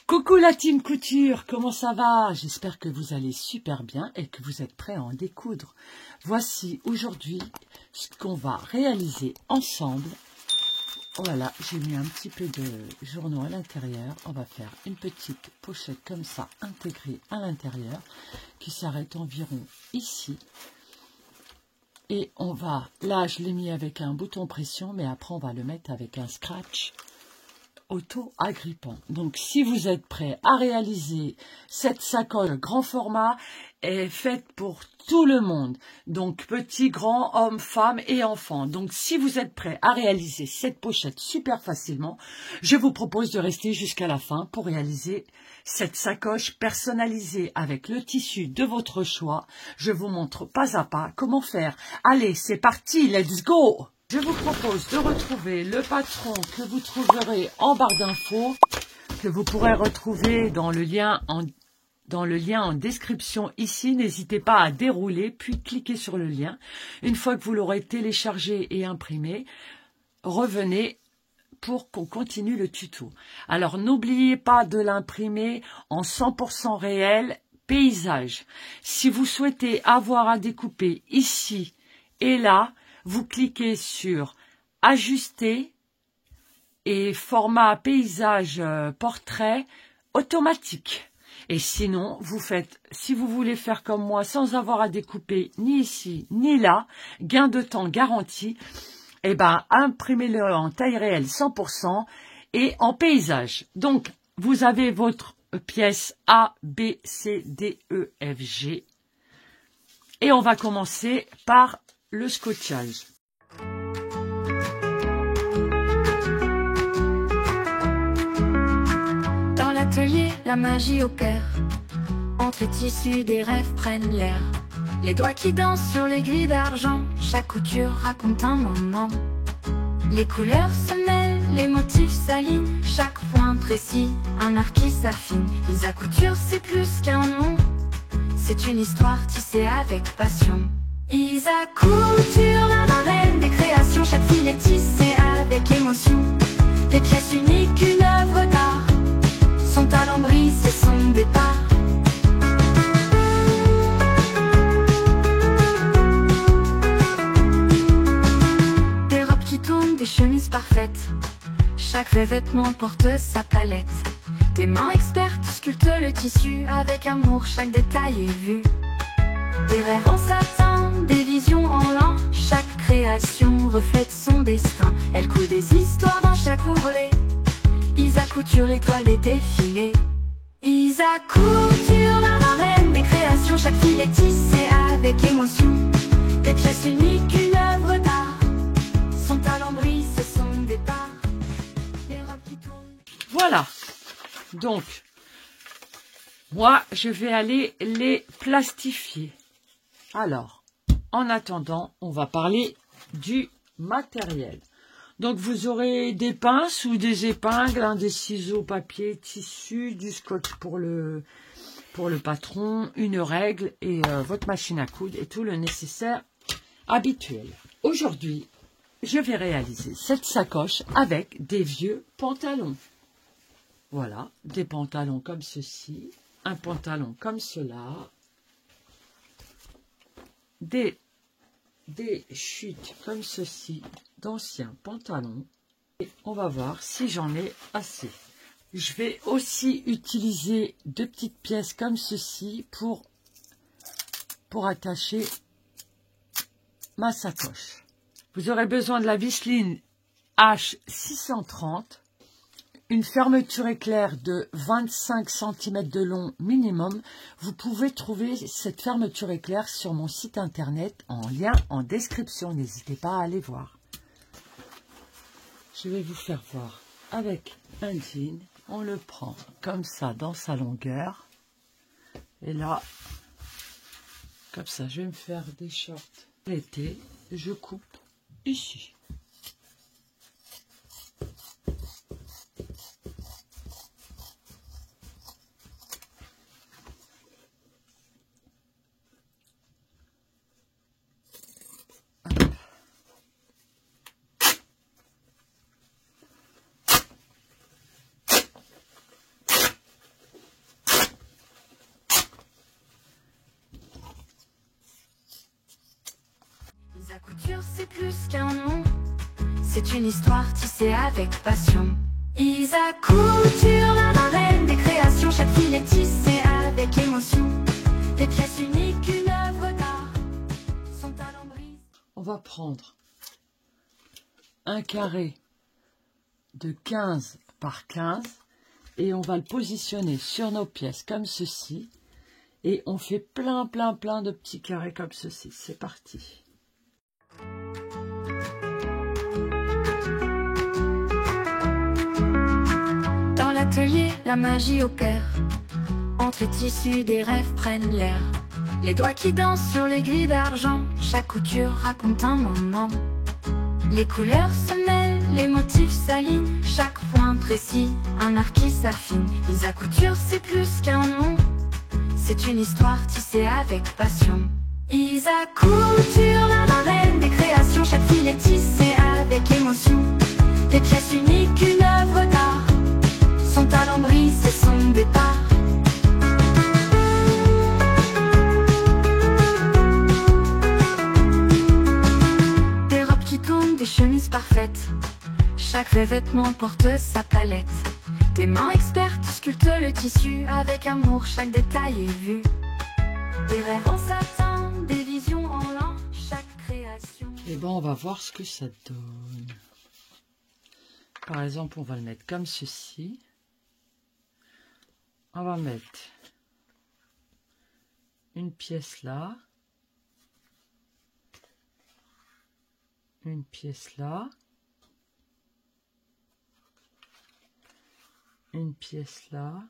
Coucou la team couture, comment ça va? J'espère que vous allez super bien et que vous êtes prêts à en découdre. Voici aujourd'hui ce qu'on va réaliser ensemble. Voilà, j'ai mis un petit peu de journaux à l'intérieur. On va faire une petite pochette comme ça, intégrée à l'intérieur, qui s'arrête environ ici. Et on va, là je l'ai mis avec un bouton pression, mais après on va le mettre avec un scratch auto-agrippant. Donc si vous êtes prêts à réaliser cette sacoche grand format, est faite pour tout le monde, donc petits, grands, hommes, femmes et enfants. Donc si vous êtes prêts à réaliser cette pochette super facilement, je vous propose de rester jusqu'à la fin pour réaliser cette sacoche personnalisée avec le tissu de votre choix. Je vous montre pas à pas comment faire. Allez, c'est parti, let's go! Je vous propose de retrouver le patron que vous trouverez en barre d'infos, que vous pourrez retrouver dans le lien en description ici. N'hésitez pas à dérouler, puis cliquez sur le lien. Une fois que vous l'aurez téléchargé et imprimé, revenez pour qu'on continue le tuto. Alors n'oubliez pas de l'imprimer en 100% réel paysage. Si vous souhaitez avoir à découper ici et là, vous cliquez sur ajuster et format paysage portrait automatique. Et sinon, vous faites, si vous voulez faire comme moi sans avoir à découper ni ici ni là, gain de temps garanti, eh ben, imprimez-le en taille réelle 100% et en paysage. Donc, vous avez votre pièce A, B, C, D, E, F, G. Et on va commencer par le scotchage. Dans l'atelier, la magie opère. Entre les tissus, des rêves prennent l'air. Les doigts qui dansent sur l'aiguille d'argent. Chaque couture raconte un moment. Les couleurs se mêlent, les motifs s'alignent. Chaque point précis, un art qui s'affine. Isa Couture, c'est plus qu'un nom. C'est une histoire tissée avec passion. Isa Couture, la marraine des créations. Chaque fil est tissé avec émotion. Des pièces uniques, une œuvre d'art. Son talent brille, c'est son départ. Des robes qui tournent, des chemises parfaites. Chaque vêtement porte sa palette. Des mains expertes sculptent le tissu. Avec amour, chaque détail est vu. Des rêves en satin, des visions en lin. Chaque création reflète son destin. Elle coule des histoires dans chaque ourlet. Isa Couture, étoile des défilés. Isa Couture, la marraine des créations. Chaque fil est tissé avec émotion. Des pièces uniques, une œuvre d'art. Son talent brille, c'est son départ. Les robes qui tournent. Voilà. Donc, moi, je vais aller les plastifier. Alors, en attendant, on va parler du matériel. Donc, vous aurez des pinces ou des épingles, des ciseaux, papier, tissu, du scotch pour le patron, une règle et votre machine à coudre et tout le nécessaire habituel. Aujourd'hui, je vais réaliser cette sacoche avec des vieux pantalons. Voilà, des pantalons comme ceci, un pantalon comme cela, des chutes comme ceci, d'anciens pantalons. Et on va voir si j'en ai assez. Je vais aussi utiliser deux petites pièces comme ceci pour attacher ma sacoche. Vous aurez besoin de la visseline H630. Une fermeture éclair de 25 cm de long minimum. Vous pouvez trouver cette fermeture éclair sur mon site internet en lien en description. N'hésitez pas à aller voir. Je vais vous faire voir avec un jean. On le prend comme ça dans sa longueur. Et là, comme ça, je vais me faire des shorts l'été. Je coupe ici. couture, c'est plus qu'un nom. C'est une histoire tissée avec passion. Isa Couture, la reine des créations. Chaque fil est tissé avec émotion. Des pièces uniques, une œuvre d'art. Son talent brise. On va prendre un carré de 15 par 15 et on va le positionner sur nos pièces comme ceci. Et on fait plein de petits carrés comme ceci. C'est parti. Dans l'atelier, la magie opère. Entre les tissus, des rêves prennent l'air. Les doigts qui dansent sur les grilles d'argent. Chaque couture raconte un moment. Les couleurs se mêlent, les motifs s'alignent. Chaque point précis, un art qui s'affine. Isa Couture, c'est plus qu'un nom. C'est une histoire tissée avec passion. Isa Couture, la reine des créations. Chaque fil est tissé avec émotion. Des pièces uniques, une œuvre d'art. Son talent brille, c'est son départ. Des robes qui tombent, des chemises parfaites. Chaque vêtement porte sa palette. Des mains expertes sculptent le tissu avec amour, chaque détail est vu. Des rêves en satin, des visions en lin, chaque création. Et bon, on va voir ce que ça donne. Par exemple, on va le mettre comme ceci. On va mettre une pièce là. Une pièce là. Une pièce là,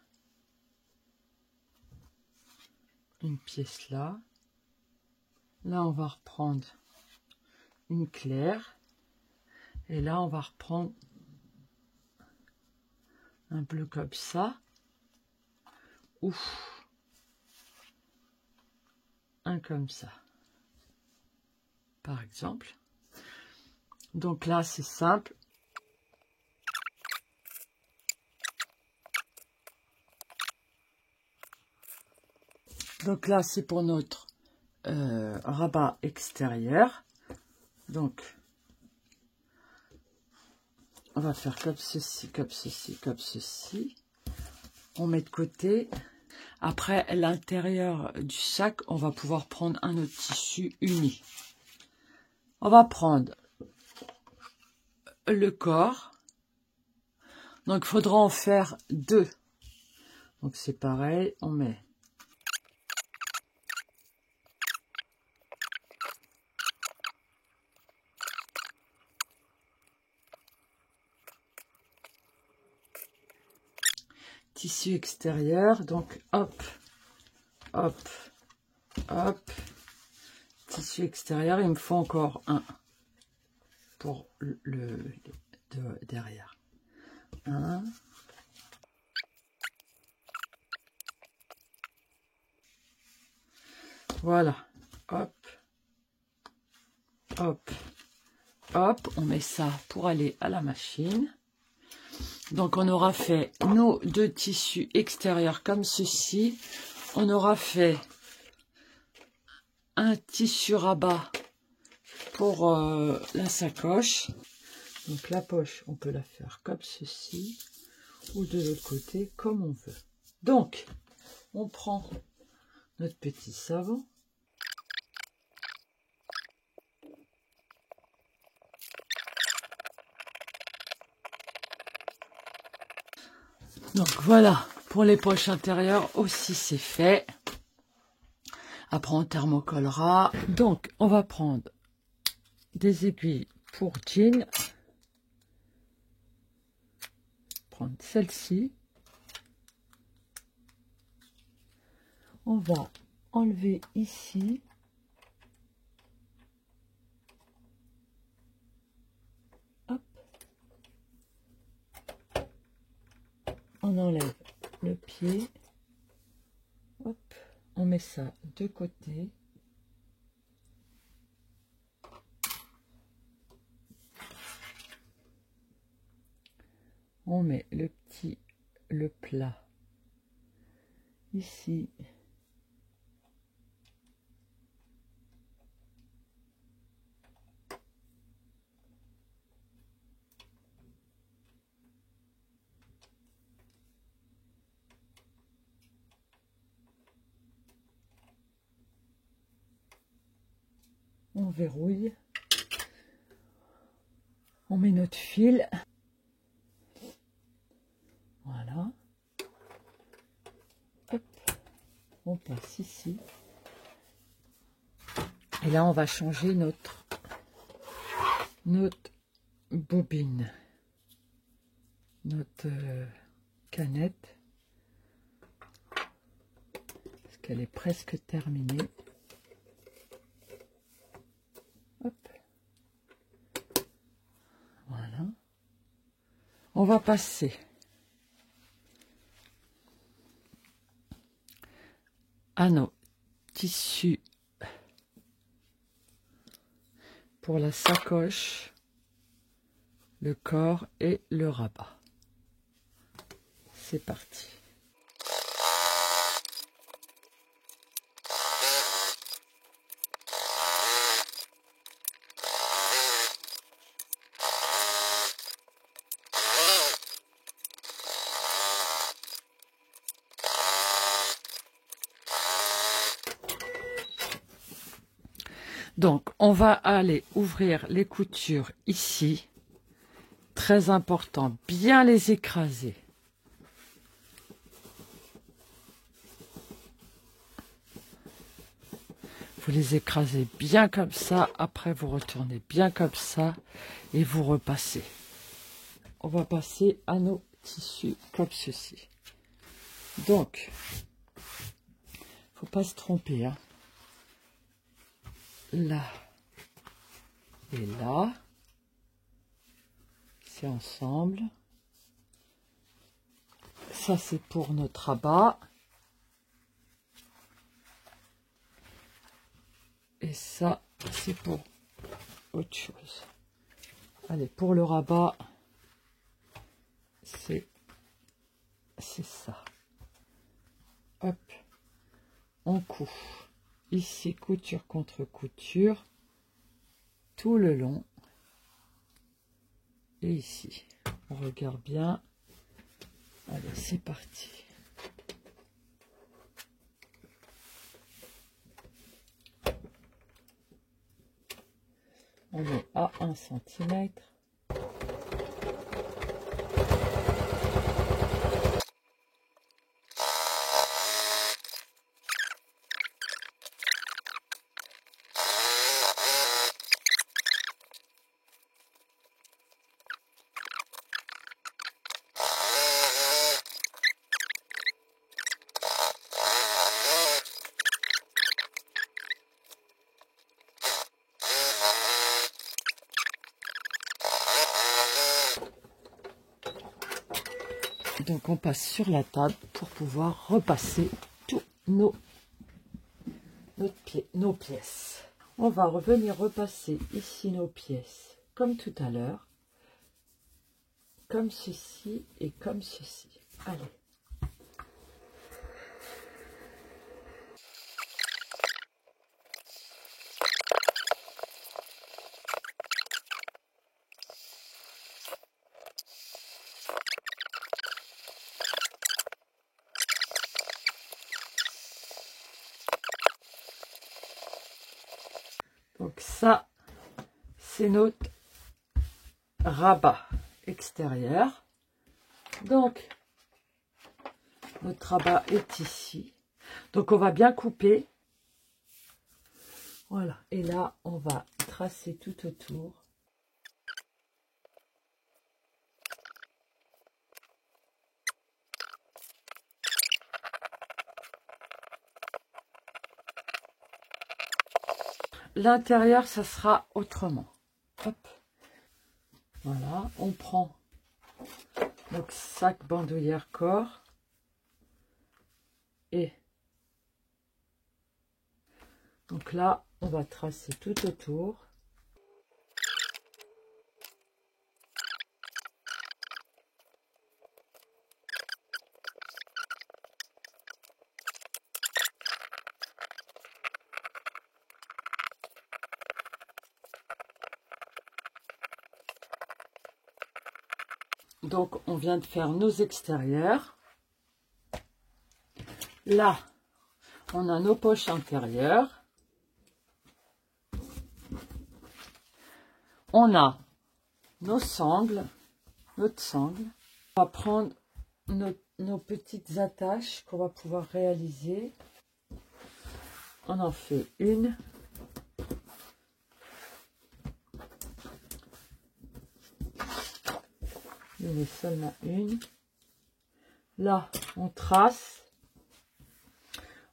une pièce là. Là, on va reprendre une claire. Et là, on va reprendre un bleu comme ça. Ouf. Un comme ça. Par exemple. Donc là, c'est simple. Donc là, c'est pour notre rabat extérieur. Donc, on va faire comme ceci, comme ceci, comme ceci. On met de côté. Après, l'intérieur du sac, on va pouvoir prendre un autre tissu uni. On va prendre le corps. Donc, il faudra en faire deux. Donc, c'est pareil, on met tissu extérieur, donc hop, hop, hop, tissu extérieur, il me faut encore un pour derrière. Un. Voilà, hop, hop, hop, on met ça pour aller à la machine. Donc, on aura fait nos deux tissus extérieurs comme ceci. On aura fait un tissu rabat pour la sacoche. Donc, la poche, on peut la faire comme ceci ou de l'autre côté, comme on veut. Donc, on prend notre petit savon. Donc voilà, pour les poches intérieures aussi c'est fait. Après on thermocollera. Donc on va prendre des aiguilles pour jean. Prendre celle-ci. On va enlever ici. On enlève le pied, hop, on met ça de côté. On met le plat ici. On verrouille. On met notre fil. Voilà. Hop. On passe ici. Et là, on va changer notre bobine, notre canette, parce qu'elle est presque terminée. Hop. Voilà. On va passer à nos tissus pour la sacoche, le corps et le rabat. C'est parti. Donc, on va aller ouvrir les coutures ici. Très important, bien les écraser. Vous les écrasez bien comme ça. Après, vous retournez bien comme ça et vous repassez. On va passer à nos tissus comme ceci. Donc, faut pas se tromper, hein. Là et là, c'est ensemble. Ça, c'est pour notre rabat. Et ça, c'est pour autre chose. Allez, pour le rabat, c'est ça. Hop, on coud. Ici, couture contre couture, tout le long. Et ici, on regarde bien. Allez, c'est parti. On est à 1 cm. Donc on passe sur la table pour pouvoir repasser tous nos pièces. On va revenir repasser ici nos pièces comme tout à l'heure, comme ceci et comme ceci. Allez. Donc ça, c'est notre rabat extérieur. Donc, notre rabat est ici. Donc, on va bien couper. Voilà. Et là, on va tracer tout autour. L'intérieur, ça sera autrement. Hop. Voilà, on prend notre sac bandoulière corps et donc là, on va tracer tout autour. Donc, on vient de faire nos extérieurs. Là, on a nos poches intérieures. on a nos sangles, notre sangle. On va prendre nos petites attaches qu'on va pouvoir réaliser. On en fait une. Il est seulement une. Là, on trace.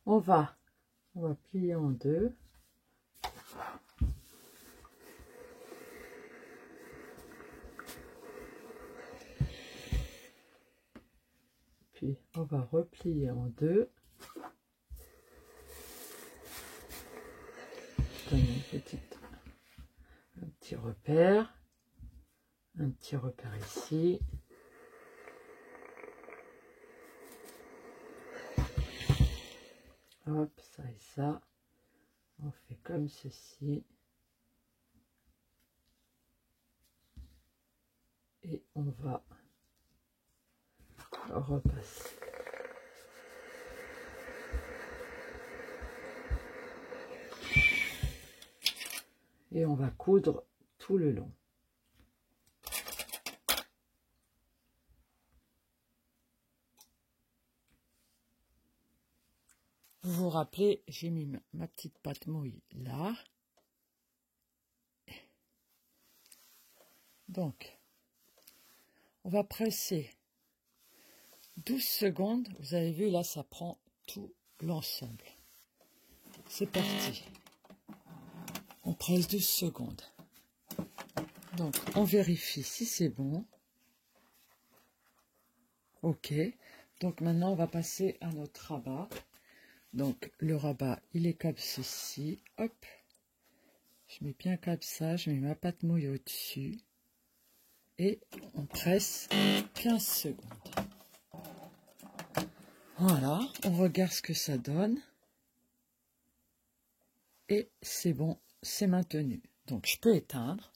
On va plier en deux. Puis on va replier en deux. Je donne un petit repère. Un petit repère ici. Hop, ça et ça. On fait comme ceci. Et on va repasser. Et on va coudre tout le long. Vous vous rappelez, j'ai mis ma petite pâte mouille là. Donc, on va presser 12 secondes. Vous avez vu, là, ça prend tout l'ensemble. C'est parti. On presse 12 secondes. Donc, on vérifie si c'est bon. OK. Donc, maintenant, on va passer à notre rabat. Donc, le rabat, il est comme ceci. Hop. Je mets bien comme ça. Je mets ma pâte mouille au-dessus. Et on presse 15 secondes. Voilà. On regarde ce que ça donne. Et c'est bon. C'est maintenu. Donc, je peux éteindre.